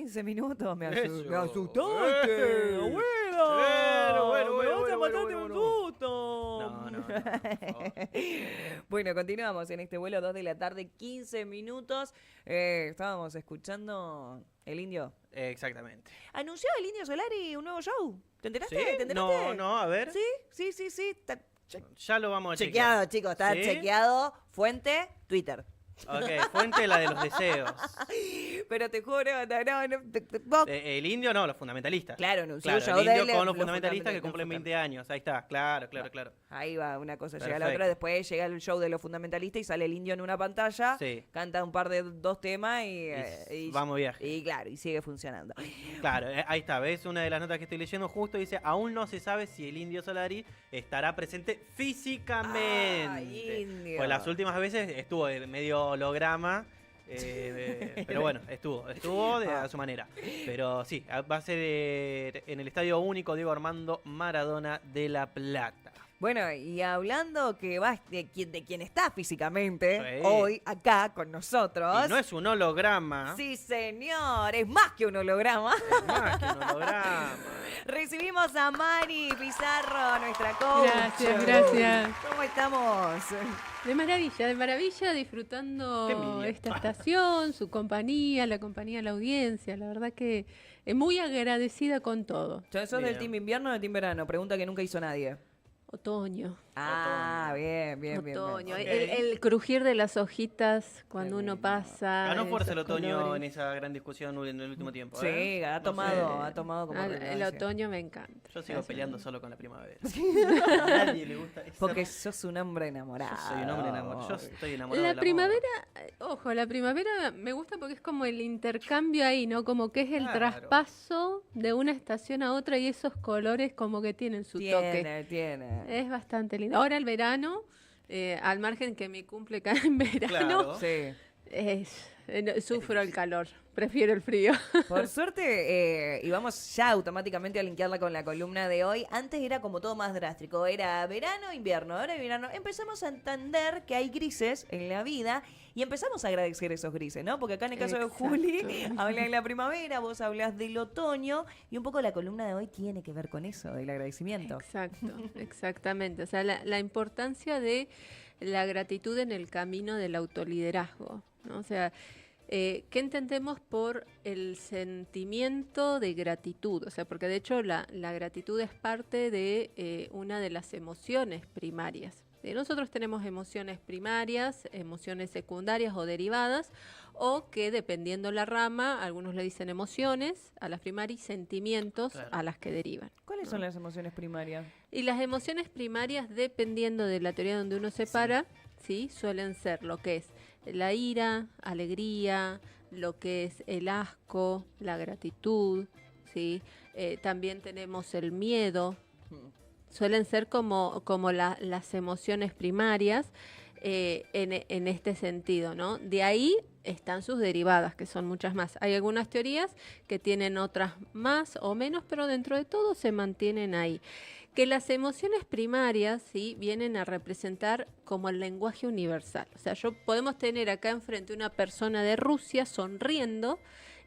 15 minutos. Me Eso. asustaste, abuela. Bueno, Me vas a bueno, matar de bueno, un bueno. susto. No, por favor. Bueno, continuamos en este vuelo 2 de la tarde, 15 minutos. Estábamos escuchando El Indio. Exactamente. Anunció el Indio Solari un nuevo show. ¿Te enteraste? ¿Sí? ¿Te enteraste? No, a ver. Sí. Está Ya lo vamos a chequeado, chequear. chicos. Está ¿Sí? chequeado. Fuente, Twitter. Ok, fuente la de los deseos. Pero te juro, vos- El indio no, los fundamentalistas. Claro, anunció Claro, show el indio de con los fundamentalistas que cumplen fundamentalistas. 20 años. Ahí está, claro. Ahí va, una cosa llega a la Perfecto. otra, después llega el show de los fundamentalistas y sale el Indio en una pantalla, Sí. canta un par de dos temas y vamos viaje. y claro, y sigue funcionando. Claro, ahí está, ¿ves? Una de las notas que estoy leyendo justo dice, aún no se sabe si el Indio Solari estará presente físicamente. Ay, Indio. Pues las últimas veces estuvo de medio holograma, pero bueno, estuvo a su manera. Pero sí, va a ser en el Estadio Único Diego Armando Maradona de La Plata. Bueno, y hablando que va de quien está físicamente Sí. hoy acá con nosotros. Y no es un holograma, Sí, señor, es más que un holograma. es más que un holograma. Recibimos a Mari Pizarro, nuestra coach. Gracias. ¿Cómo estamos? De maravilla, disfrutando Qué envidia. esta estación, su compañía, la compañía de la audiencia. La verdad que muy agradecida con todo. ¿Sos del Bien. team invierno o del team verano? Pregunta que nunca hizo nadie. Otoño. Ah, bien. Otoño. Ok. El crujir de las hojitas cuando Qué uno lindo. pasa. Ganó fuerza el esos otoño colores. en esa gran discusión en el último tiempo. Sí, ha No tomado, sé. ha tomado como El relevancia. otoño me encanta. Yo sigo Gracias. peleando solo con la primavera. A nadie le gusta esa Porque sos un hombre enamorado. Yo soy un hombre enamorado. Yo estoy enamorado La del amor. primavera, ojo, la primavera me gusta porque es como el intercambio ahí, ¿no? Como que es el Claro. traspaso de una estación a otra y esos colores como que tienen su toque. Tiene. Es bastante lindo. Ahora el verano, al margen que mi cumple cae en verano, Claro. Sí. sufro el calor, prefiero el frío. Por suerte, y vamos ya automáticamente a linkearla con la columna de hoy. Antes era como todo más drástico. Era verano, invierno, ahora invierno. Empezamos a entender que hay grises en la vida y empezamos a agradecer esos grises, ¿no? Porque acá en el caso de Exacto. Juli, habla de la primavera, vos hablas del otoño y un poco la columna de hoy tiene que ver con eso, del agradecimiento. Exacto, exactamente. O sea, la importancia de la gratitud en el camino del autoliderazgo, ¿no? O sea, ¿qué entendemos por el sentimiento de gratitud? O sea, porque de hecho la gratitud es parte de una de las emociones primarias. Nosotros tenemos emociones primarias, emociones secundarias o derivadas, o que dependiendo la rama, algunos le dicen emociones a las primarias y sentimientos Claro. a las que derivan. ¿Cuáles son las emociones primarias? Y las emociones primarias, dependiendo de la teoría donde uno se para, ¿sí? Suelen ser lo que es la ira, alegría, lo que es el asco, la gratitud, ¿sí? También tenemos el miedo. Suelen ser como las emociones primarias en este sentido, ¿no? De ahí están sus derivadas, que son muchas más. Hay algunas teorías que tienen otras más o menos, pero dentro de todo se mantienen ahí. Que las emociones primarias, ¿sí? Vienen a representar como el lenguaje universal. O sea, podemos tener acá enfrente una persona de Rusia sonriendo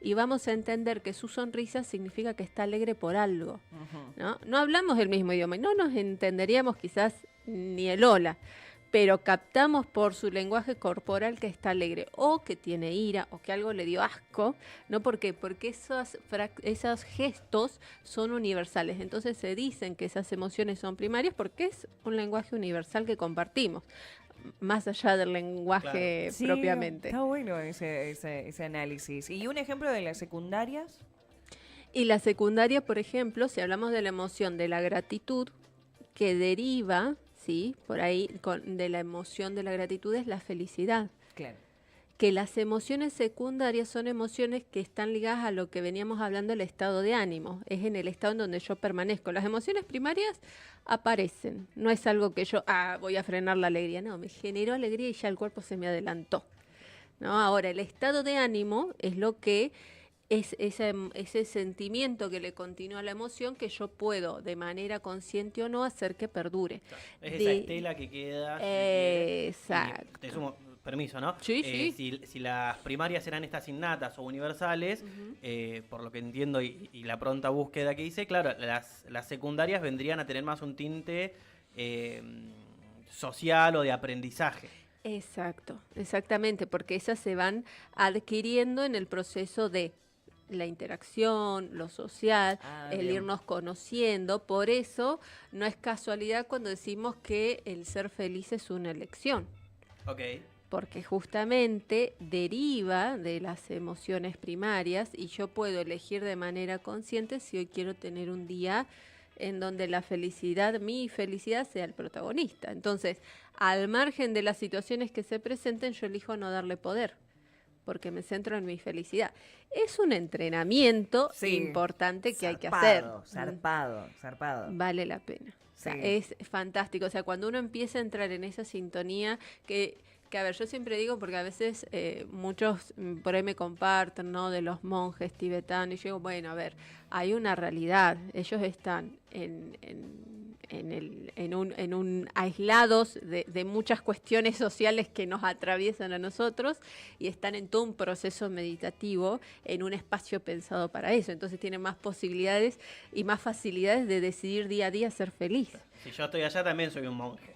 y vamos a entender que su sonrisa significa que está alegre por algo, ¿no? No hablamos el mismo idioma y no nos entenderíamos quizás ni el hola, pero captamos por su lenguaje corporal que está alegre o que tiene ira o que algo le dio asco, ¿no? ¿Por qué? Porque esos gestos son universales. Entonces se dicen que esas emociones son primarias porque es un lenguaje universal que compartimos, más allá del lenguaje Sí, propiamente. Está bueno ese análisis. ¿Y un ejemplo de las secundarias? Y la secundaria, por ejemplo, si hablamos de la emoción de la gratitud, que deriva, ¿sí? Por ahí, de la emoción de la gratitud es la felicidad. Claro. Que las emociones secundarias son emociones que están ligadas a lo que veníamos hablando, el estado de ánimo. Es en el estado en donde yo permanezco. Las emociones primarias aparecen. No es algo que yo, voy a frenar la alegría. No, me generó alegría y ya el cuerpo se me adelantó, ¿no? Ahora, el estado de ánimo es lo que es ese sentimiento que le continúa a la emoción que yo puedo, de manera consciente o no, hacer que perdure. Es esa estela que queda. si quieres. Exacto. Y te sumo, permiso, ¿no? Sí, sí. Si las primarias eran estas innatas o universales, por lo que entiendo y la pronta búsqueda que hice, claro, las secundarias vendrían a tener más un tinte social o de aprendizaje. Exacto, exactamente, porque esas se van adquiriendo en el proceso de la interacción, lo social, el Bien. irnos conociendo. Por eso no es casualidad cuando decimos que el ser feliz es una elección, Ok. porque justamente deriva de las emociones primarias y yo puedo elegir de manera consciente si hoy quiero tener un día en donde la felicidad, mi felicidad sea el protagonista. Entonces, al margen de las situaciones que se presenten, yo elijo no darle poder, porque me centro en mi felicidad. Es un entrenamiento Sí. importante que hay que hacer. Zarpado. Vale la pena. O sea, Sí. es fantástico. O sea, cuando uno empieza a entrar en esa sintonía, que a ver, yo siempre digo, porque a veces muchos por ahí me comparten, ¿no? De los monjes tibetanos, y yo digo, bueno, a ver, hay una realidad. Ellos están en un aislados de muchas cuestiones sociales que nos atraviesan a nosotros y están en todo un proceso meditativo en un espacio pensado para eso. Entonces tienen más posibilidades y más facilidades de decidir día a día ser feliz. Si yo estoy allá también soy un monje.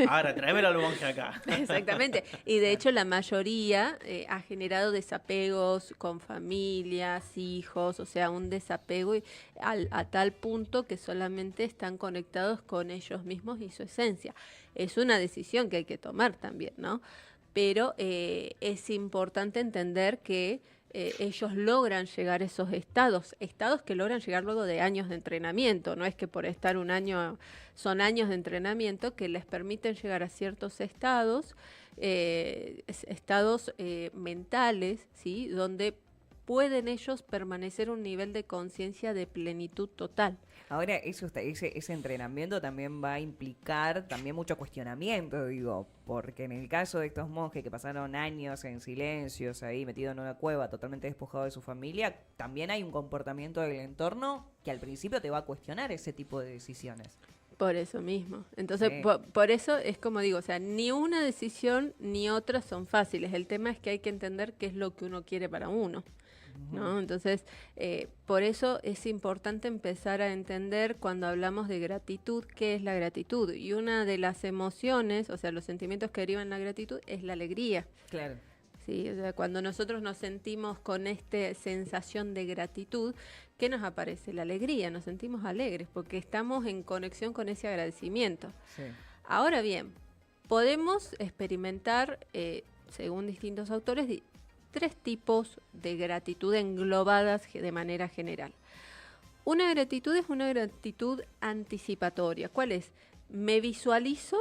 Ahora, tráemelo al monje acá. Exactamente. Y de hecho la mayoría ha generado desapegos con familias, hijos, o sea, un desapego a tal punto que solamente están conectados con ellos mismos y su esencia. Es una decisión que hay que tomar también, ¿no? Pero es importante entender que ellos logran llegar a esos estados que logran llegar luego de años de entrenamiento. No es que por estar un año, son años de entrenamiento que les permiten llegar a ciertos estados, mentales, ¿sí? Donde pueden ellos permanecer un nivel de conciencia de plenitud total. Ahora, ese entrenamiento también va a implicar también mucho cuestionamiento, digo, porque en el caso de estos monjes que pasaron años en silencios ahí, metidos en una cueva, totalmente despojados de su familia, también hay un comportamiento del entorno que al principio te va a cuestionar ese tipo de decisiones. Por eso mismo. Entonces, Sí. por eso es como digo, o sea, ni una decisión ni otra son fáciles. El tema es que hay que entender qué es lo que uno quiere para uno, ¿no? Entonces, por eso es importante empezar a entender cuando hablamos de gratitud, qué es la gratitud. Y una de las emociones, o sea, los sentimientos que derivan la gratitud es la alegría. Claro. Sí, o sea, cuando nosotros nos sentimos con esta sensación de gratitud, ¿qué nos aparece? La alegría, nos sentimos alegres porque estamos en conexión con ese agradecimiento. Sí. Ahora bien, podemos experimentar, según distintos autores, 3 tipos de gratitud englobadas de manera general. Una gratitud es una gratitud anticipatoria. ¿Cuál es? Me visualizo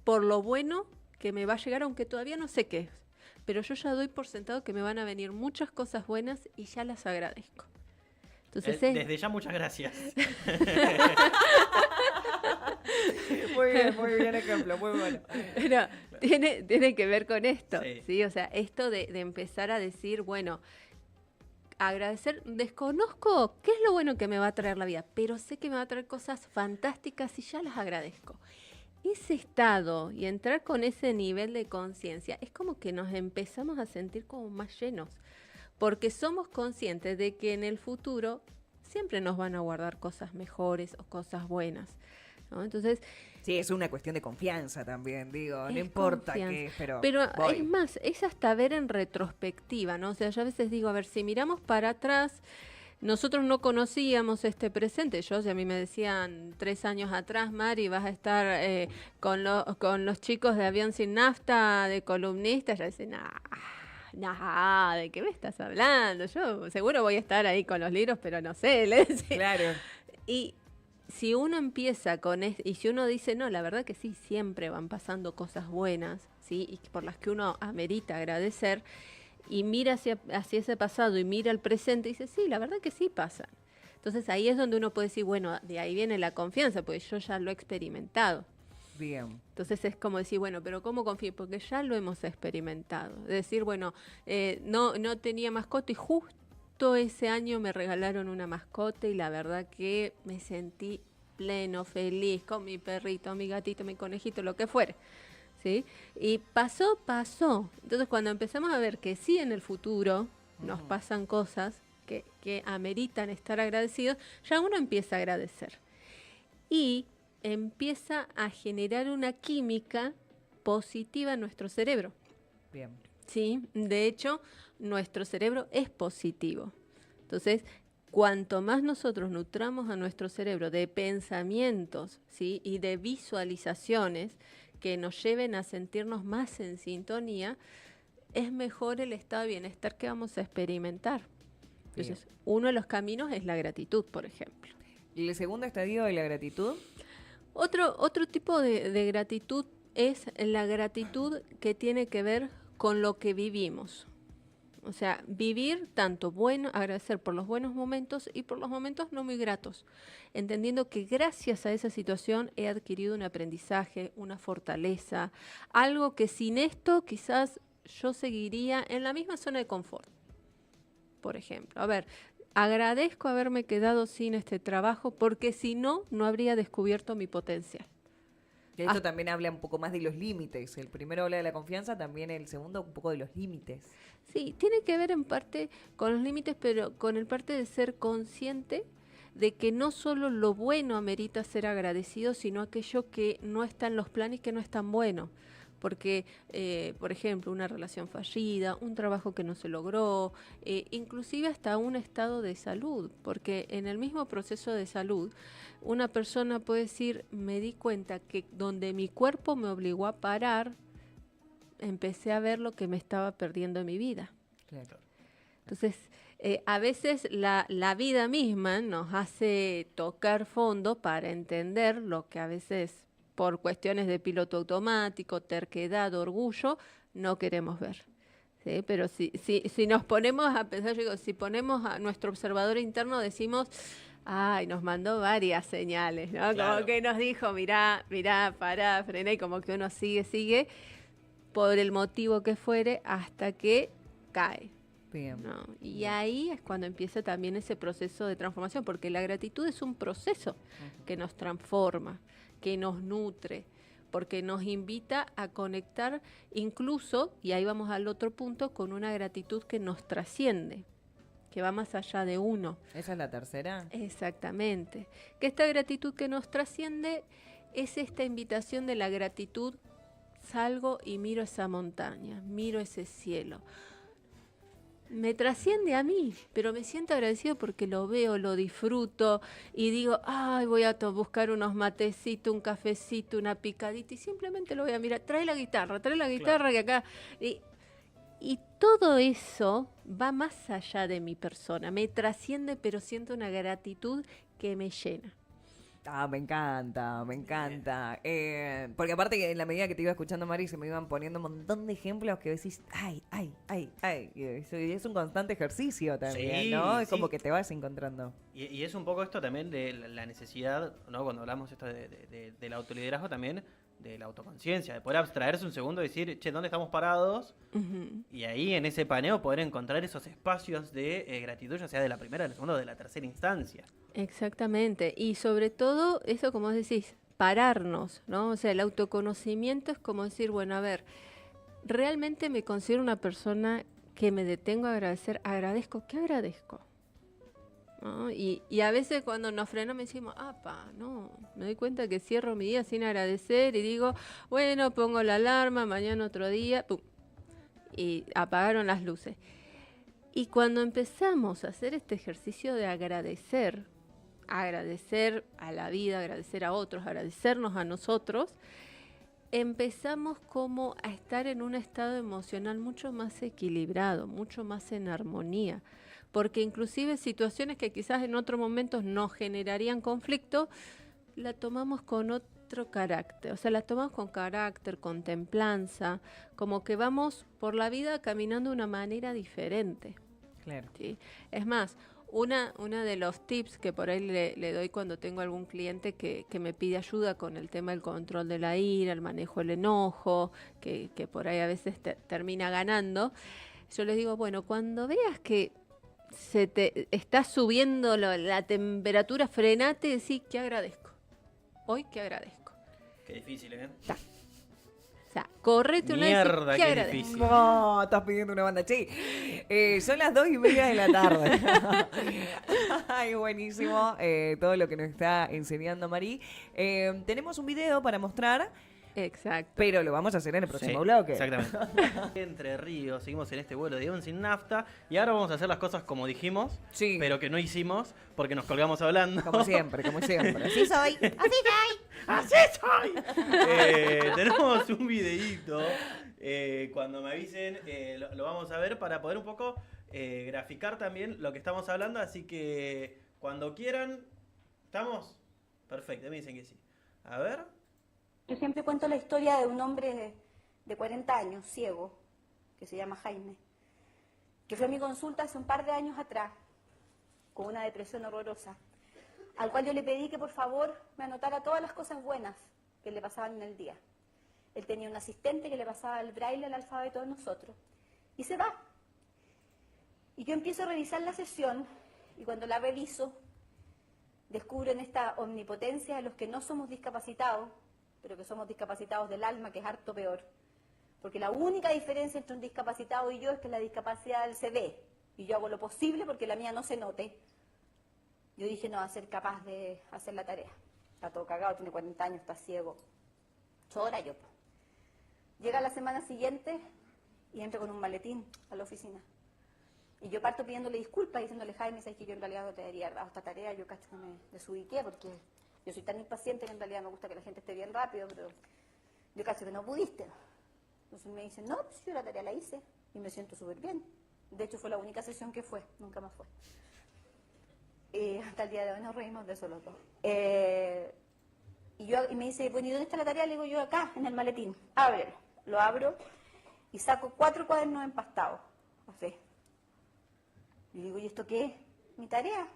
por lo bueno que me va a llegar, aunque todavía no sé qué es. Pero yo ya doy por sentado que me van a venir muchas cosas buenas y ya las agradezco. Entonces, Desde ya, muchas gracias. Muy bien ejemplo, muy bueno. pero tiene que ver con esto, Sí. ¿sí? O sea, esto de empezar a decir, bueno, agradecer, desconozco qué es lo bueno que me va a traer la vida, pero sé que me va a traer cosas fantásticas y ya las agradezco. Ese estado y entrar con ese nivel de conciencia es como que nos empezamos a sentir como más llenos, porque somos conscientes de que en el futuro siempre nos van a guardar cosas mejores o cosas buenas, ¿no? Entonces, Sí, es una cuestión de confianza también, digo, no es importa confianza. qué, pero Pero voy. es más, es hasta ver en retrospectiva, ¿no? O sea, yo a veces digo, a ver, si miramos para atrás, nosotros no conocíamos este presente. Yo, si a mí me decían 3 años atrás, Mari, vas a estar con los chicos de Avión Sin Nafta, de columnistas, yo decía, nah, ¿de qué me estás hablando? Yo seguro voy a estar ahí con los libros, pero no sé, le decía. Claro. Y si uno empieza con y si uno dice, no, la verdad que sí, siempre van pasando cosas buenas, ¿sí? Y por las que uno amerita agradecer, y mira hacia ese pasado y mira el presente y dice, sí, la verdad que sí pasan. Entonces ahí es donde uno puede decir, bueno, de ahí viene la confianza, porque yo ya lo he experimentado. Bien. Entonces es como decir, bueno, pero ¿cómo confío? Porque ya lo hemos experimentado. Es decir, bueno, no tenía mascota y justo ese año me regalaron una mascota y la verdad que me sentí pleno, feliz, con mi perrito, mi gatito, mi conejito, lo que fuere. ¿sí? Y pasó. Entonces, cuando empezamos a ver que sí en el futuro nos pasan cosas que ameritan estar agradecidos, ya uno empieza a agradecer. Y empieza a generar una química positiva en nuestro cerebro. Bien. ¿Sí? De hecho, nuestro cerebro es positivo. Entonces, cuanto más nosotros nutramos a nuestro cerebro de pensamientos, ¿sí? Y de visualizaciones que nos lleven a sentirnos más en sintonía, es mejor el estado de bienestar que vamos a experimentar. Entonces, uno de los caminos es la gratitud, por ejemplo. ¿Y el segundo estadio de la gratitud? Otro tipo de gratitud es la gratitud que tiene que ver con lo que vivimos. O sea, vivir tanto bueno, agradecer por los buenos momentos y por los momentos no muy gratos, entendiendo que gracias a esa situación he adquirido un aprendizaje, una fortaleza, algo que sin esto quizás yo seguiría en la misma zona de confort. Por ejemplo, a ver, agradezco haberme quedado sin este trabajo porque si no, no habría descubierto mi potencial. Que esto también habla un poco más de los límites. El primero habla de la confianza, también el segundo un poco de los límites. Sí, tiene que ver en parte con los límites, pero con el parte de ser consciente de que no solo lo bueno amerita ser agradecido, sino aquello que no está en los planes, que no es tan bueno. Porque, por ejemplo, una relación fallida, un trabajo que no se logró, inclusive hasta un estado de salud, porque en el mismo proceso de salud, una persona puede decir, me di cuenta que donde mi cuerpo me obligó a parar, empecé a ver lo que me estaba perdiendo en mi vida. Claro. Entonces, a veces la vida misma nos hace tocar fondo para entender lo que a veces por cuestiones de piloto automático, terquedad, orgullo, no queremos ver. ¿Sí? Pero si nos ponemos a pensar, yo digo, si ponemos a nuestro observador interno, decimos, ay, nos mandó varias señales, ¿no? Claro. Como que nos dijo, mirá, pará, frená, y como que uno sigue, por el motivo que fuere, hasta que cae. Bien. ¿No? Y ahí es cuando empieza también ese proceso de transformación, porque la gratitud es un proceso que nos transforma, que nos nutre, porque nos invita a conectar incluso, y ahí vamos al otro punto, con una gratitud que nos trasciende, que va más allá de uno. ¿Esa es la tercera? Exactamente. Que esta gratitud que nos trasciende es esta invitación de la gratitud. Salgo y miro esa montaña, miro ese cielo. Me trasciende a mí, pero me siento agradecido porque lo veo, lo disfruto y digo, ay, voy a buscar unos matecitos, un cafecito, una picadita y simplemente lo voy a mirar. Trae la guitarra Claro. que acá... Y todo eso va más allá de mi persona, me trasciende, pero siento una gratitud que me llena. Ah, me encanta, me encanta. Porque aparte que en la medida que te iba escuchando, Mari, se me iban poniendo un montón de ejemplos que decís, ay. Y es un constante ejercicio también, Sí, ¿no? Es sí. como que te vas encontrando. Y es un poco esto también de la necesidad, ¿no? Cuando hablamos esto del autoliderazgo también, de la autoconciencia, de poder abstraerse un segundo y decir, che, ¿dónde estamos parados? Ujú. Y ahí en ese paneo poder encontrar esos espacios de gratitud, ya sea de la primera, de la segunda o de la tercera instancia. Exactamente, y sobre todo eso, como vos decís, pararnos, ¿no? O sea, el autoconocimiento es como decir, bueno, a ver, realmente me considero una persona que me detengo a agradecer, agradezco, ¿qué agradezco? ¿No? Y a veces cuando nos frenamos decimos, no, me doy cuenta que cierro mi día sin agradecer y digo, bueno, pongo la alarma, mañana otro día, ¡pum! Y apagaron las luces. Y cuando empezamos a hacer este ejercicio de agradecer a la vida, agradecer a otros, agradecernos a nosotros, empezamos como a estar en un estado emocional mucho más equilibrado, mucho más en armonía, porque inclusive situaciones que quizás en otros momentos nos generarían conflicto, la tomamos con otro carácter, o sea, la tomamos con carácter, con templanza, como que vamos por la vida caminando de una manera diferente. Claro. ¿Sí? Es más, una de los tips que por ahí le doy cuando tengo algún cliente que me pide ayuda con el tema del control de la ira, el manejo del enojo, que por ahí a veces termina ganando, yo les digo, bueno, cuando veas que se te está subiendo la temperatura, frenate y decís, ¿qué agradezco? Hoy, ¿qué agradezco? Qué difícil, ¿eh? O sea, correte una Mierda, vez y qué agradece. difícil. No, estás pidiendo una banda. Che, son las 2:30 de la tarde. Ay, buenísimo todo lo que nos está enseñando Mari. Tenemos un video para mostrar, Exacto. pero lo vamos a hacer en el próximo Sí, bloque. exactamente. Entre Ríos, seguimos en este vuelo de avión sin nafta y ahora vamos a hacer las cosas como dijimos, Sí. pero que no hicimos porque nos colgamos hablando. Como siempre, como siempre. Así soy. ¡Así soy! Tenemos un videíto. Cuando me avisen, lo vamos a ver para poder un poco graficar también lo que estamos hablando. Así que cuando quieran, ¿estamos? Perfecto, me dicen que sí. A ver. Yo siempre cuento la historia de un hombre de 40 años, ciego, que se llama Jaime, que fue a mi consulta hace un par de años atrás, con una depresión horrorosa, al cual yo le pedí que por favor me anotara todas las cosas buenas que le pasaban en el día. Él tenía un asistente que le pasaba el braille, el alfabeto de nosotros, y se va. Y yo empiezo a revisar la sesión, y cuando la reviso, descubro en esta omnipotencia de los que no somos discapacitados, pero que somos discapacitados del alma, que es harto peor. Porque la única diferencia entre un discapacitado y yo es que la discapacidad de él se ve, y yo hago lo posible porque la mía no se note. Yo dije, no va a ser capaz de hacer la tarea. Está todo cagado, tiene 40 años, está ciego. Chora yo. Llega la semana siguiente y entra con un maletín a la oficina. Y yo parto pidiéndole disculpas, diciéndole, Jaime, sabes que yo en realidad no te debería haber dado esta tarea, yo cacho que me desubiqué porque yo soy tan impaciente que en realidad me gusta que la gente esté bien rápido, pero yo cacho que no pudiste. Entonces me dicen, no, pues yo la tarea la hice y me siento súper bien. De hecho fue la única sesión que fue, nunca más fue. Hasta el día de hoy nos reímos de eso los dos. Y me dice, bueno, ¿y dónde está la tarea? Le digo yo, acá, en el maletín. Ábrelo. Lo abro y saco 4 cuadernos empastados. Así. Y digo, ¿y esto qué es? Mi tarea.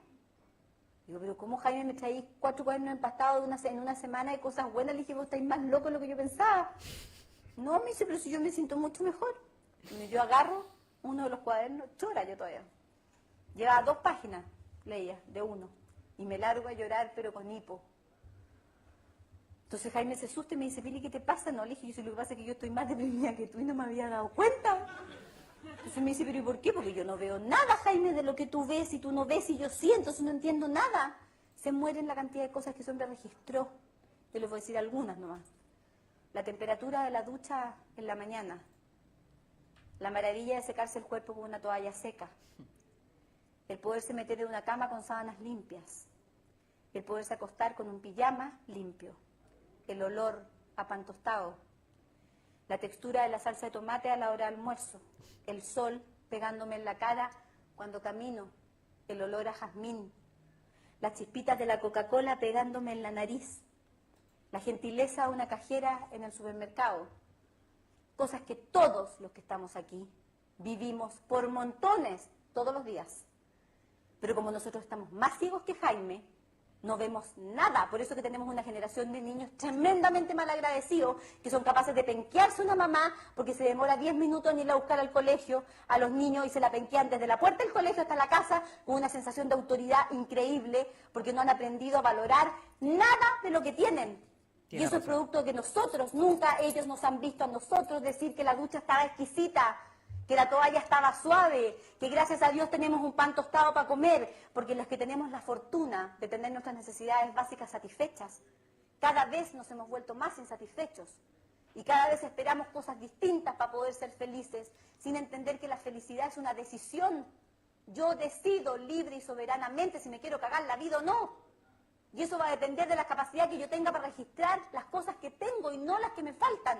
Digo, pero ¿cómo, Jaime, me traí 4 cuadernos empastados en una semana de cosas buenas? Le dije, vos estáis más loco de lo que yo pensaba. No, me dice, pero si yo me siento mucho mejor. Y yo agarro uno de los cuadernos, chora yo todavía. Llevaba 2 páginas, leía, de uno. Y me largo a llorar, pero con hipo. Entonces Jaime se asusta y me dice, Pili, ¿qué te pasa? No, le dije, yo sé, lo que pasa es que yo estoy más deprimida que tú y no me había dado cuenta. Entonces me dice, pero ¿y por qué? Porque yo no veo nada, Jaime, de lo que tú ves y tú no ves y yo sí, entonces no entiendo nada. Se mueren la cantidad de cosas que ese hombre registró. Yo les voy a decir algunas nomás. La temperatura de la ducha en la mañana. La maravilla de secarse el cuerpo con una toalla seca. El poderse meter en una cama con sábanas limpias. El poderse acostar con un pijama limpio. El olor a pan tostado. La textura de la salsa de tomate a la hora de almuerzo. El sol pegándome en la cara cuando camino. El olor a jazmín. Las chispitas de la Coca-Cola pegándome en la nariz. La gentileza de una cajera en el supermercado. Cosas que todos los que estamos aquí vivimos por montones todos los días. Pero como nosotros estamos más ciegos que Jaime, no vemos nada. Por eso que tenemos una generación de niños tremendamente malagradecidos que son capaces de penquearse una mamá porque se demora 10 minutos en ir a buscar al colegio a los niños y se la penquean desde la puerta del colegio hasta la casa con una sensación de autoridad increíble porque no han aprendido a valorar nada de lo que tienen. Tiene Y eso es razón. producto de que nosotros, nunca ellos nos han visto a nosotros decir que la ducha estaba exquisita, que la toalla estaba suave, que gracias a Dios tenemos un pan tostado para comer, porque los que tenemos la fortuna de tener nuestras necesidades básicas satisfechas, cada vez nos hemos vuelto más insatisfechos y cada vez esperamos cosas distintas para poder ser felices, sin entender que la felicidad es una decisión. Yo decido libre y soberanamente si me quiero cagar la vida o no. Y eso va a depender de la capacidad que yo tenga para registrar las cosas que tengo y no las que me faltan.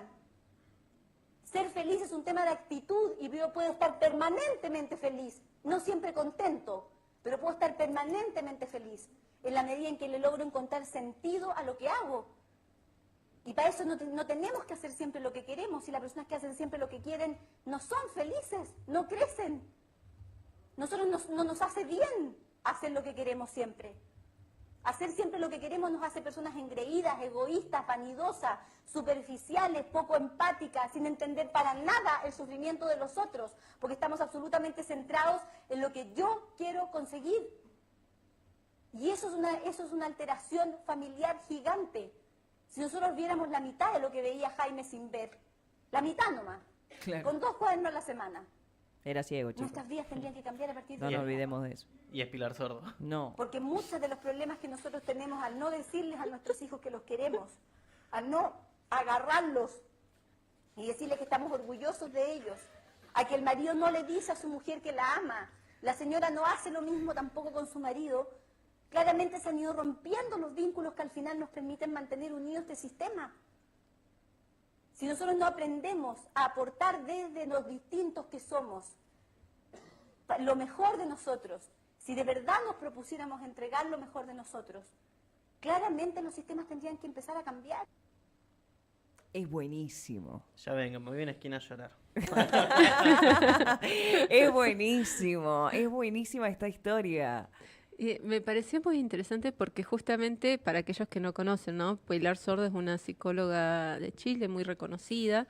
Ser feliz es un tema de actitud y yo puedo estar permanentemente feliz, no siempre contento, pero puedo estar permanentemente feliz en la medida en que le logro encontrar sentido a lo que hago. Y para eso no tenemos que hacer siempre lo que queremos. Si las personas que hacen siempre lo que quieren no son felices, no crecen. Nosotros no nos hace bien hacer lo que queremos siempre. Hacer siempre lo que queremos nos hace personas engreídas, egoístas, vanidosas, superficiales, poco empáticas, sin entender para nada el sufrimiento de los otros, porque estamos absolutamente centrados en lo que yo quiero conseguir. Y eso es una alteración familiar gigante. Si nosotros viéramos la mitad de lo que veía Jaime sin ver, La mitad nomás. Claro. Con 2 cuadernos a la semana. Era ciego, chicos. Nuestras vidas tendrían que cambiar a partir de No nos ahora. olvidemos de eso. Y es Pilar Sordo. No. Porque muchos de los problemas que nosotros tenemos al no decirles a nuestros hijos que los queremos, al no agarrarlos y decirles que estamos orgullosos de ellos, a que el marido no le dice a su mujer que la ama, la señora no hace lo mismo tampoco con su marido, claramente se han ido rompiendo los vínculos que al final nos permiten mantener unidos este sistema. Si nosotros no aprendemos a aportar desde los distintos que somos lo mejor de nosotros, si de verdad nos propusiéramos entregar lo mejor de nosotros, claramente los sistemas tendrían que empezar a cambiar. Es buenísimo. Ya venga, me voy a una esquina a llorar. Es buenísimo. Es buenísima esta historia. Y me pareció muy interesante porque justamente para aquellos que no conocen, ¿no? Pilar Sordo es una psicóloga de Chile muy reconocida.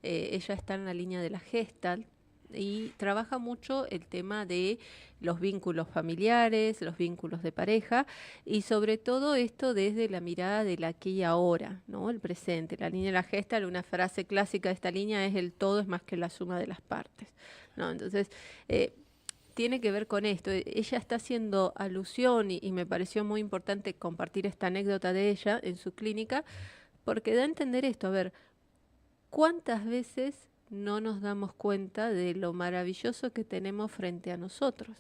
Ella está en la línea de la Gestalt y trabaja mucho el tema de los vínculos familiares, los vínculos de pareja y sobre todo esto desde la mirada del aquí y ahora, ¿no? El presente. La línea de la Gestalt, una frase clásica de esta línea es el todo es más que la suma de las partes, ¿no? Entonces, tiene que ver con esto. Ella está haciendo alusión y me pareció muy importante compartir esta anécdota de ella en su clínica porque da a entender esto. A ver, ¿cuántas veces no nos damos cuenta de lo maravilloso que tenemos frente a nosotros?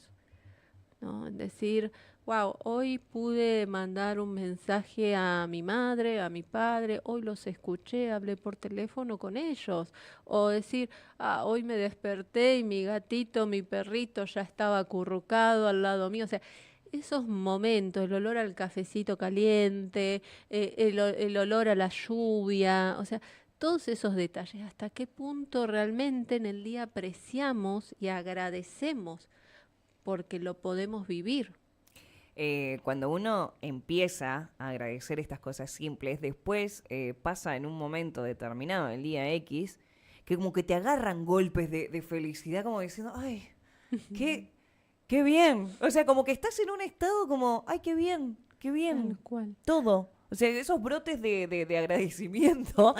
¿No? Es decir, wow, hoy pude mandar un mensaje a mi madre, a mi padre, hoy los escuché, hablé por teléfono con ellos. O decir, hoy me desperté y mi gatito, mi perrito ya estaba acurrucado al lado mío. O sea, esos momentos, el olor al cafecito caliente, el olor a la lluvia, o sea, todos esos detalles, hasta qué punto realmente en el día apreciamos y agradecemos porque lo podemos vivir. Cuando uno empieza a agradecer estas cosas simples, después pasa en un momento determinado, el día X, que como que te agarran golpes de felicidad, como diciendo, ay, qué bien. O sea, como que estás en un estado como, ay, qué bien, Tal cual. todo. O sea, esos brotes de agradecimiento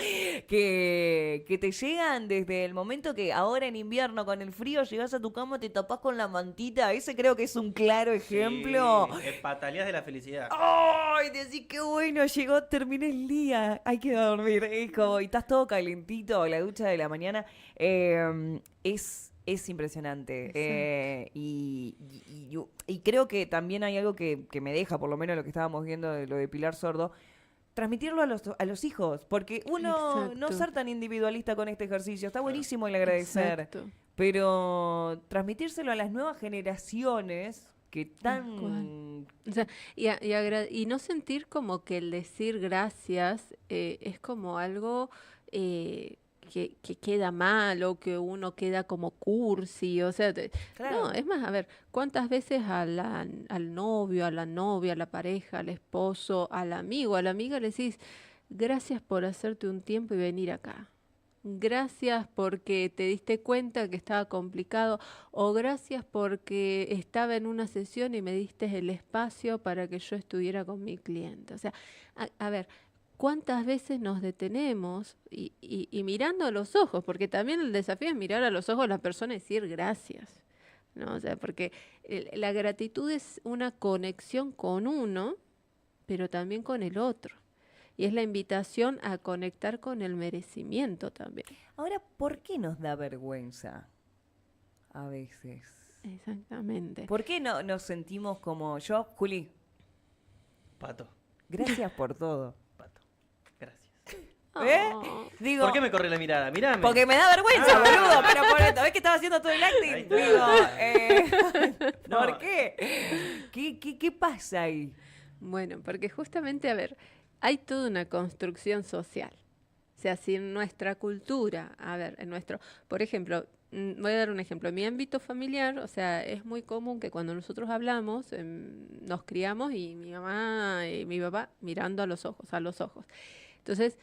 que te llegan desde el momento que ahora en invierno con el frío llegás a tu cama, te tapás con la mantita. Ese creo que es un claro ejemplo. Sí, pataleás de la felicidad. ¡Ay! Decís qué bueno, llegó, terminé el día. Hay que dormir. Es como, y estás todo calentito, la ducha de la mañana. Es impresionante. Y creo que también hay algo que me deja, por lo menos lo que estábamos viendo de lo de Pilar Sordo, transmitirlo a los hijos. Porque uno no Exacto. ser tan individualista con este ejercicio. Está buenísimo el agradecer. Exacto. Pero transmitírselo a las nuevas generaciones que Tal tan... cual. O sea, y no sentir como que el decir gracias es como algo que queda mal o que uno queda como cursi, o sea, Claro. no, es más, a ver, ¿cuántas veces al novio, a la novia, a la pareja, al esposo, al amigo, a la amiga le decís, gracias por hacerte un tiempo y venir acá? Gracias porque te diste cuenta que estaba complicado o gracias porque estaba en una sesión y me diste el espacio para que yo estuviera con mi cliente. O sea, a ver, ¿cuántas veces nos detenemos y mirando a los ojos? Porque también el desafío es mirar a los ojos a la persona y decir gracias, ¿no? O sea, porque la gratitud es una conexión con uno, pero también con el otro. Y es la invitación a conectar con el merecimiento también. Ahora, ¿por qué nos da vergüenza a veces? Exactamente. ¿Por qué no nos sentimos como yo, Juli? Pato, Gracias por todo. pato. Gracias. ¿Eh? Oh. Digo, ¿Por qué me corre la mirada? Mirame. porque me da vergüenza, boludo. Pero por esto, ¿ves que estaba haciendo todo el Ahí acting? está. Digo, No. ¿por qué? ¿Qué pasa ahí? Bueno, porque justamente, a ver, hay toda una construcción social. O sea, si en nuestra cultura, a ver, por ejemplo, voy a dar un ejemplo. En mi ámbito familiar, o sea, es muy común que cuando nosotros hablamos, nos criamos y mi mamá y mi papá mirando a los ojos. Entonces,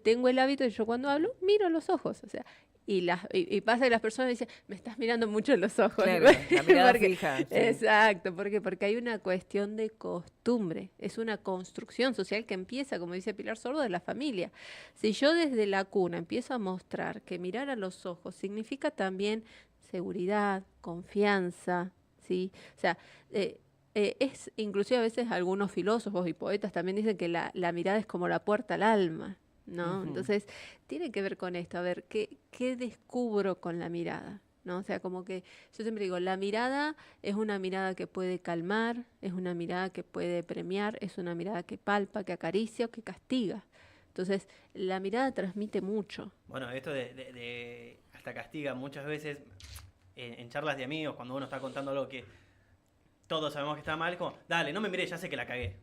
tengo el hábito de yo cuando hablo, miro a los ojos, o sea, Y pasa que las personas dicen, me estás mirando mucho en los ojos. Claro, la mirada Porque- fija. Sí. Exacto, porque hay una cuestión de costumbre, es una construcción social que empieza, como dice Pilar Sordo, de la familia. Si yo desde la cuna empiezo a mostrar que mirar a los ojos significa también seguridad, confianza, ¿sí? O sea, es inclusive a veces algunos filósofos y poetas también dicen que la mirada es como la puerta al alma, ¿no? Ujú. Entonces, tiene que ver con esto, a ver, ¿qué descubro con la mirada? ¿No? O sea, como que yo siempre digo, la mirada es una mirada que puede calmar, es una mirada que puede premiar, es una mirada que palpa, que acaricia o que castiga. Entonces, la mirada transmite mucho. Bueno, esto de hasta castiga muchas veces en charlas de amigos, cuando uno está contando algo que todos sabemos que está mal, es como, dale, no me mires, ya sé que la cagué.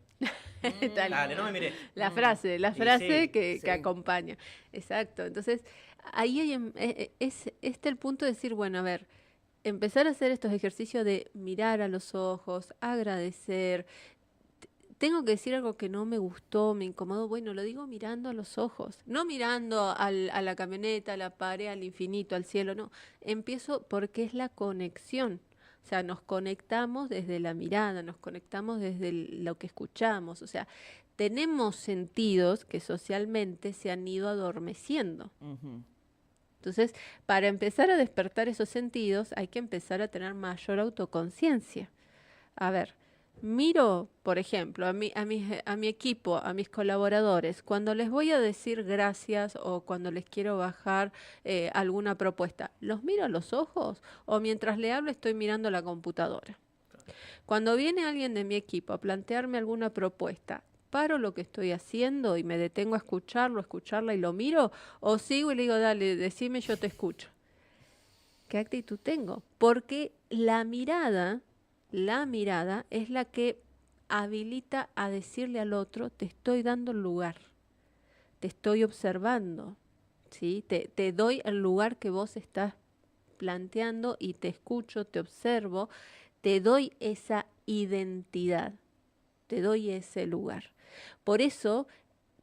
Tal Dale, no me mires. La frase Y sí, que sí. acompaña. Exacto. Entonces, ahí es el punto de decir, bueno, a ver, empezar a hacer estos ejercicios de mirar a los ojos, agradecer. Tengo que decir algo que no me gustó, me incomodó, bueno, lo digo mirando a los ojos, no mirando a la camioneta, a la pared, al infinito, al cielo, no. Empiezo porque es la conexión. O sea, nos conectamos desde la mirada, nos conectamos desde lo que escuchamos. O sea, tenemos sentidos que socialmente se han ido adormeciendo. Ujú. Entonces, para empezar a despertar esos sentidos, hay que empezar a tener mayor autoconciencia. A ver, miro, por ejemplo, a mi equipo, a mis colaboradores, cuando les voy a decir gracias o cuando les quiero bajar alguna propuesta, ¿los miro a los ojos o mientras le hablo estoy mirando la computadora? Cuando viene alguien de mi equipo a plantearme alguna propuesta, ¿paro lo que estoy haciendo y me detengo a escucharlo, a escucharla y lo miro? ¿O sigo y le digo, dale, decime, yo te escucho? ¿Qué actitud tengo? Porque la mirada es la que habilita a decirle al otro, te estoy dando el lugar, te estoy observando, ¿sí? Te doy el lugar que vos estás planteando y te escucho, te observo, te doy esa identidad, te doy ese lugar. Por eso,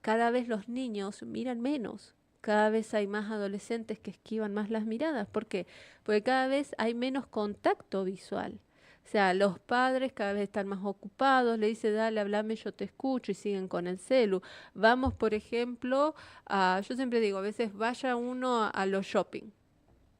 cada vez los niños miran menos. Cada vez hay más adolescentes que esquivan más las miradas. ¿Por qué? Porque cada vez hay menos contacto visual. O sea, los padres cada vez están más ocupados, le dice, dale, hablame, yo te escucho, y siguen con el celu. Vamos, por ejemplo, yo siempre digo, a veces vaya uno a los shopping,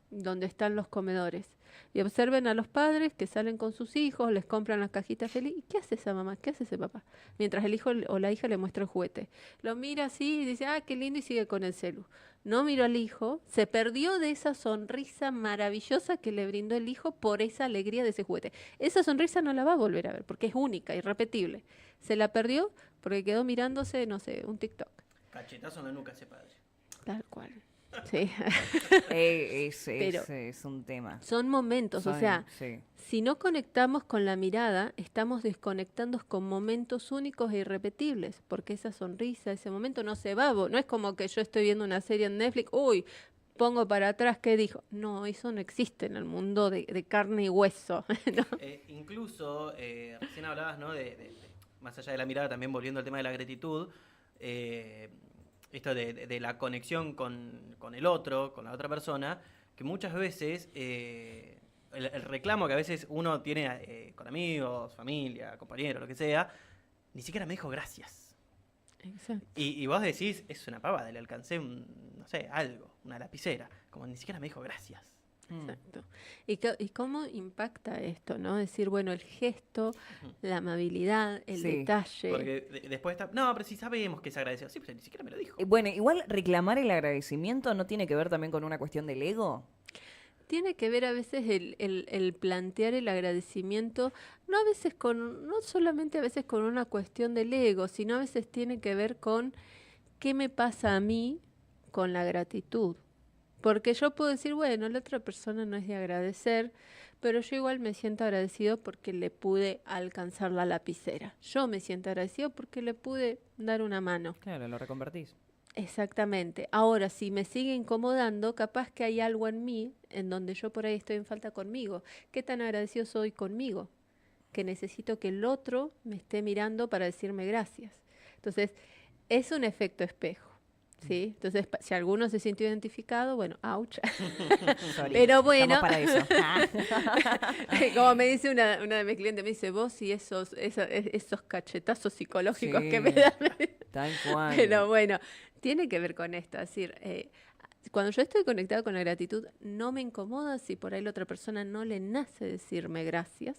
donde están los comedores, y observen a los padres que salen con sus hijos, les compran las cajitas feliz. ¿Y qué hace esa mamá? ¿Qué hace ese papá? Mientras el hijo o la hija le muestra el juguete. Lo mira así y dice, qué lindo, y sigue con el celu. No miró al hijo, se perdió de esa sonrisa maravillosa que le brindó el hijo por esa alegría de ese juguete. Esa sonrisa no la va a volver a ver porque es única, irrepetible. Se la perdió porque quedó mirándose, no sé, un TikTok. Cachetazo en la nuca ese padre. Tal cual. Sí. Pero Es un tema. son momentos, o sea, Sí. si no conectamos con la mirada, estamos desconectando con momentos únicos e irrepetibles, porque esa sonrisa, ese momento no se va. No es como que yo estoy viendo una serie en Netflix, uy, pongo para atrás, ¿qué dijo? No, eso no existe en el mundo de carne y hueso. ¿no? Incluso, recién hablabas, ¿no? Más allá de la mirada, también volviendo al tema de la gratitud, esto de la conexión con el otro, con la otra persona, que muchas veces el reclamo que a veces uno tiene con amigos, familia, compañeros, lo que sea, ni siquiera me dijo gracias. Exacto. Y vos decís, es una pavada, le alcancé no sé, algo, una lapicera, como ni siquiera me dijo gracias. Exacto. ¿Y cómo impacta esto, no? Decir, bueno, el gesto, la amabilidad, el Sí, detalle. Porque después está, no, pero si sabemos que es agradecido. Sí, pero ni siquiera me lo dijo. Bueno, igual reclamar el agradecimiento no tiene que ver también con una cuestión del ego. Tiene que ver a veces el plantear el agradecimiento, no a veces no solamente a veces con una cuestión del ego, sino a veces tiene que ver con qué me pasa a mí con la gratitud. Porque yo puedo decir, bueno, la otra persona no es de agradecer, pero yo igual me siento agradecido porque le pude alcanzar la lapicera. Yo me siento agradecido porque le pude dar una mano. Claro, lo reconvertís. Exactamente. Ahora, si me sigue incomodando, capaz que hay algo en mí en donde yo por ahí estoy en falta conmigo. ¿Qué tan agradecido soy conmigo? Que necesito que el otro me esté mirando para decirme gracias. Entonces, es un efecto espejo. ¿sí? Entonces, si alguno se sintió identificado, bueno, ouch. Sorry, Pero bueno. estamos para eso. Como me dice una de mis clientes, me dice, vos y esos cachetazos psicológicos Sí, que me dan. tal cual. Pero bueno, tiene que ver con esto. Es decir, cuando yo estoy conectada con la gratitud, no me incomoda si por ahí la otra persona no le nace decirme gracias,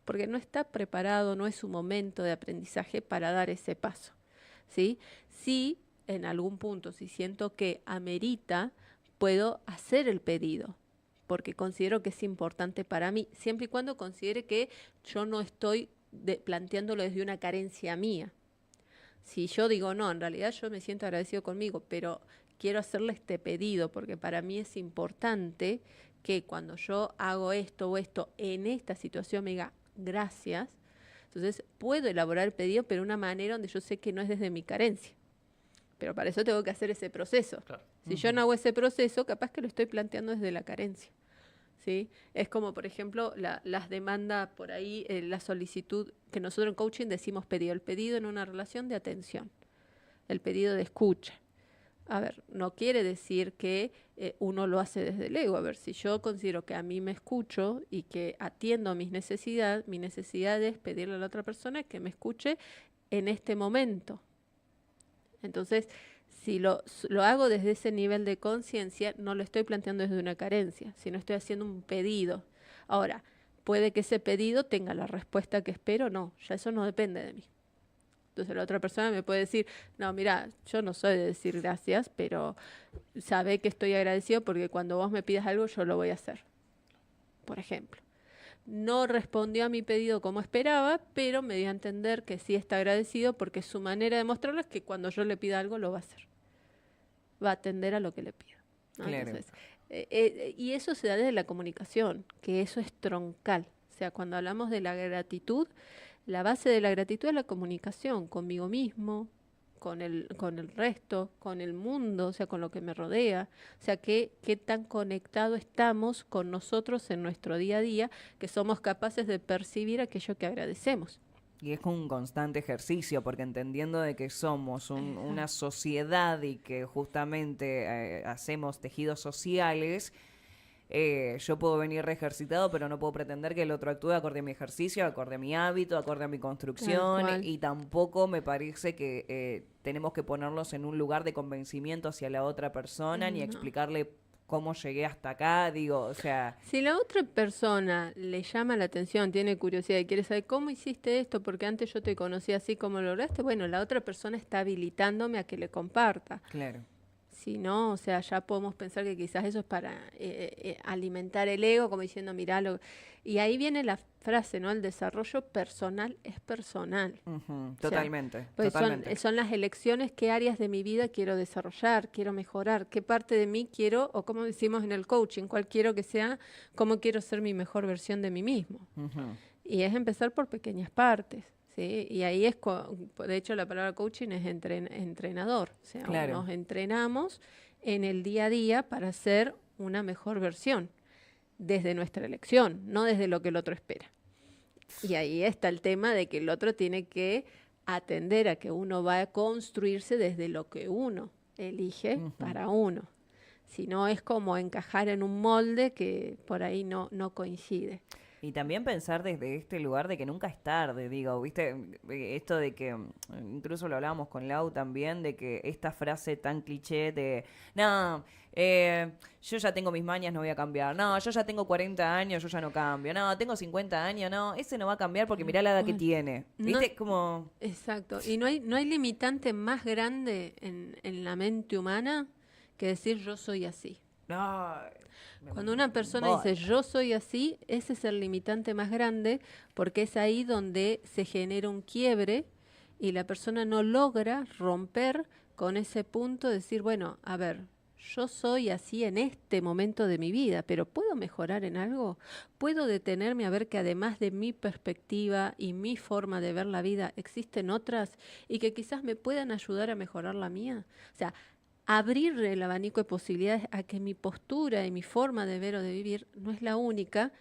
porque no está preparado, no es su momento de aprendizaje para dar ese paso, ¿sí? Sí, en algún punto, si siento que amerita, puedo hacer el pedido, porque considero que es importante para mí, siempre y cuando considere que yo no estoy planteándolo desde una carencia mía. Si yo digo, no, en realidad yo me siento agradecido conmigo, pero quiero hacerle este pedido, porque para mí es importante que cuando yo hago esto o esto en esta situación me diga gracias, entonces puedo elaborar el pedido, pero de una manera donde yo sé que no es desde mi carencia. Pero para eso tengo que hacer ese proceso. Claro. Si yo no hago ese proceso, capaz que lo estoy planteando desde la carencia, ¿sí? Es como, por ejemplo, las demandas por ahí, la solicitud, que nosotros en coaching decimos pedido. El pedido en una relación de atención, el pedido de escucha. A ver, no quiere decir que uno lo hace desde el ego. A ver, si yo considero que a mí me escucho y que atiendo mi necesidad es pedirle a la otra persona que me escuche en este momento. Entonces, si lo hago desde ese nivel de conciencia, no lo estoy planteando desde una carencia, sino estoy haciendo un pedido. Ahora, puede que ese pedido tenga la respuesta que espero, no, ya eso no depende de mí. Entonces la otra persona me puede decir, no, mira, yo no soy de decir gracias, pero sabe que estoy agradecido porque cuando vos me pidas algo yo lo voy a hacer. Por ejemplo. No respondió a mi pedido como esperaba, pero me dio a entender que sí está agradecido porque su manera de mostrarlo es que cuando yo le pida algo lo va a hacer. Va a atender a lo que le pido, ¿no? Claro. Entonces, y eso se da desde la comunicación, que eso es troncal. O sea, cuando hablamos de la gratitud, la base de la gratitud es la comunicación conmigo mismo, con el resto, con el mundo, o sea, con lo que me rodea. O sea, qué tan conectado estamos con nosotros en nuestro día a día, que somos capaces de percibir aquello que agradecemos. Y es un constante ejercicio, porque entendiendo de que somos una sociedad y que justamente hacemos tejidos sociales, yo puedo venir reejercitado, pero no puedo pretender que el otro actúe acorde a mi ejercicio, acorde a mi hábito, acorde a mi construcción, y tampoco me parece que tenemos que ponerlos en un lugar de convencimiento hacia la otra persona, ni explicarle cómo llegué hasta acá, digo, o sea... Si la otra persona le llama la atención, tiene curiosidad y quiere saber cómo hiciste esto, porque antes yo te conocí así como lo lograste, bueno, la otra persona está habilitándome a que le comparta. Claro. Si no, o sea, ya podemos pensar que quizás eso es para alimentar el ego, como diciendo, miralo. Y ahí viene la frase, ¿no? El desarrollo personal es personal. Totalmente, Pues totalmente. son las elecciones, qué áreas de mi vida quiero desarrollar, quiero mejorar, qué parte de mí quiero, o como decimos en el coaching, cuál quiero que sea, cómo quiero ser mi mejor versión de mí mismo. Y es empezar por pequeñas partes. ¿Sí? Y ahí es, de hecho la palabra coaching es entrenador, o sea, Claro. nos entrenamos en el día a día para ser una mejor versión, desde nuestra elección, no desde lo que el otro espera. Y ahí está el tema de que el otro tiene que atender a que uno va a construirse desde lo que uno elige para uno. Si no es como encajar en un molde que por ahí no coincide. Y también pensar desde este lugar de que nunca es tarde, digo, viste, esto de que, incluso lo hablábamos con Lau también, de que esta frase tan cliché de, no, yo ya tengo mis mañas, no voy a cambiar, no, yo ya tengo 40 años, yo ya no cambio, no, tengo 50 años, no, ese no va a cambiar porque mirá la edad que tiene, viste, como... Exacto, y no hay limitante más grande en la mente humana que decir yo soy así. No, Cuando una persona dice yo soy así, ese es el limitante más grande porque es ahí donde se genera un quiebre y la persona no logra romper con ese punto de decir, bueno, a ver, yo soy así en este momento de mi vida, pero ¿puedo mejorar en algo? ¿Puedo detenerme a ver que además de mi perspectiva y mi forma de ver la vida existen otras y que quizás me puedan ayudar a mejorar la mía? O sea, abrir el abanico de posibilidades a que mi postura y mi forma de ver o de vivir no es la única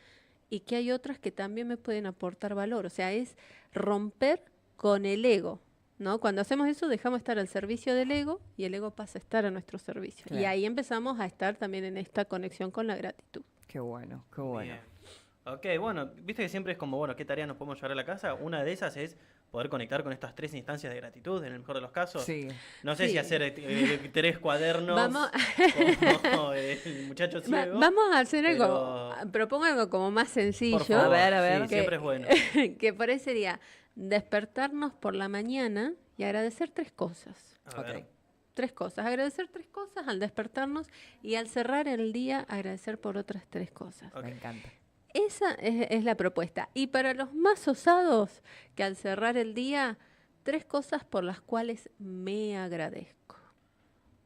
y que hay otras que también me pueden aportar valor. O sea, es romper con el ego, ¿no? Cuando hacemos eso, dejamos de estar al servicio del ego y el ego pasa a estar a nuestro servicio. Claro. Y ahí empezamos a estar también en esta conexión con la gratitud. Qué bueno, qué bueno. Bien. Ok, bueno, viste que siempre es como, bueno, ¿qué tareas nos podemos llevar a la casa? Una de esas es poder conectar con estas 3 instancias de gratitud, en el mejor de los casos. Sí. No sé Sí. si hacer 3 cuadernos Vamos, como el muchacho ciego. vamos a hacer pero- algo, propongo algo como más sencillo. Por favor, A ver. sí, siempre es bueno. Que por ahí sería despertarnos por la mañana y agradecer 3 cosas. A ver. Ok. 3 cosas. Agradecer 3 cosas al despertarnos y al cerrar el día agradecer por otras 3 cosas. Ok. Me encanta. Esa es la propuesta. Y para los más osados, que al cerrar el día, 3 cosas por las cuales me agradezco.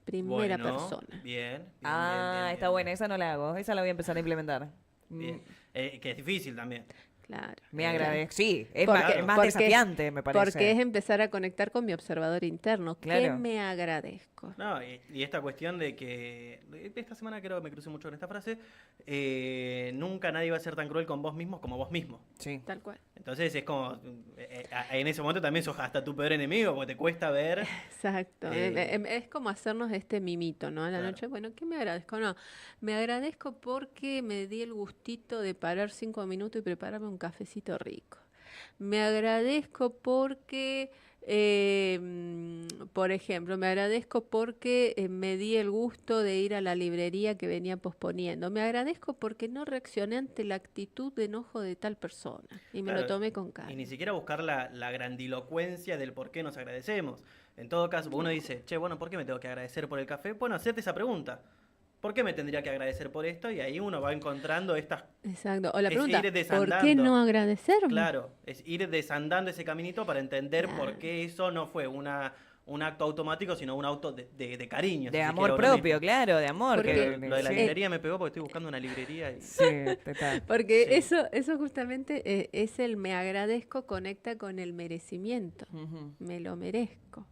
Primera Bueno, persona. Bien. Está bien. buena, esa no la hago, esa la voy a empezar a implementar. Bien. Que es difícil también. Claro. Me agradezco. Sí, es Porque- más, es más porque- desafiante, me parece. Porque es empezar a conectar con mi observador interno. ¿Qué Claro. me agradezco? No, y esta cuestión de que esta semana creo que me crucé mucho con esta frase, nunca nadie va a ser tan cruel con vos mismo como vos mismo. Sí. Tal cual. Entonces es como, en ese momento también sos hasta tu peor enemigo, porque te cuesta ver. Exacto. Es como hacernos este mimito, ¿no? A la Claro. noche, bueno, ¿qué me agradezco? No, me agradezco porque me di el gustito de parar 5 minutos y prepararme un cafecito rico. Me agradezco porque, por ejemplo, me agradezco porque me di el gusto de ir a la librería que venía posponiendo. Me agradezco porque no reaccioné ante la actitud de enojo de tal persona y me lo Claro, tomé con Y calma. ni siquiera buscar la grandilocuencia del por qué nos agradecemos. En todo caso, uno dice, che, bueno, ¿por qué me tengo que agradecer por el café? Bueno, hacerte esa pregunta. ¿Por qué me tendría que agradecer por esto? Y ahí uno va encontrando estas. Exacto. O la es pregunta, ir ¿por qué desandando. no agradecerme? Claro, es ir desandando ese caminito para entender por Claro. qué eso no fue un acto automático, sino un acto de cariño. De si se amor quiere, a uno propio, mismo. claro, de amor. Porque- Lo de la sí. librería me pegó porque estoy buscando una librería. Y... Sí, total. Porque Sí. eso justamente es el me agradezco, conecta con el merecimiento. Ujú. Me lo merezco.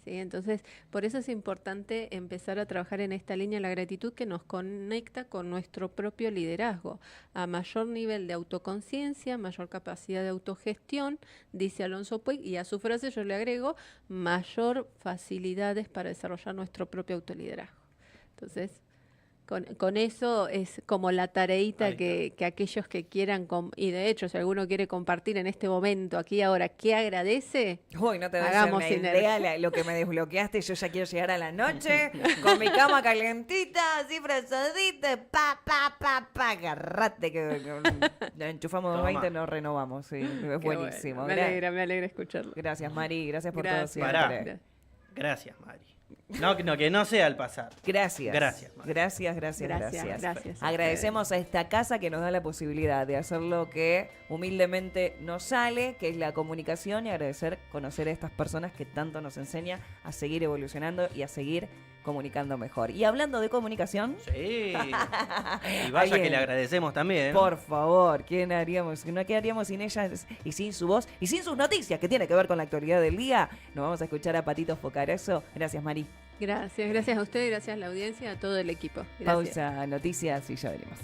¿Sí? Entonces, por eso es importante empezar a trabajar en esta línea de la gratitud que nos conecta con nuestro propio liderazgo. A mayor nivel de autoconciencia, mayor capacidad de autogestión, dice Alonso Puig, y a su frase yo le agrego, mayor facilidades para desarrollar nuestro propio autoliderazgo. Entonces, con eso es como la tareita Ahí que aquellos que quieran, y de hecho, si alguno quiere compartir en este momento, aquí ahora, ¿qué agradece? Uy, no te das Hagamos una sinergia. idea lo que me desbloqueaste. Yo ya quiero llegar a la noche con mi cama calentita, así frazadita, pa, agarrate que lo enchufamos Toma. 20, nos renovamos. Sí, es Qué buenísimo. bueno, me alegra escucharlo. Gracias, Mari, gracias por Gracias. todo Pará. siempre. Gracias, Mari. No, que no sea al pasar. Gracias. Gracias, Mari. Gracias. a Agradecemos a esta casa que nos da la posibilidad de hacer lo que humildemente nos sale, que es la comunicación, y agradecer conocer a estas personas que tanto nos enseña a seguir evolucionando y a seguir comunicando mejor. Y hablando de comunicación, Sí. Y vaya Alguien. que le agradecemos también. por favor, ¿qué haríamos sin ellas y sin su voz y sin sus noticias que tiene que ver con la actualidad del día? Nos vamos a escuchar a Patito Focarazo. Gracias, Mari. Gracias a usted, gracias a la audiencia, a todo el equipo. Gracias. Pausa, noticias y ya venimos.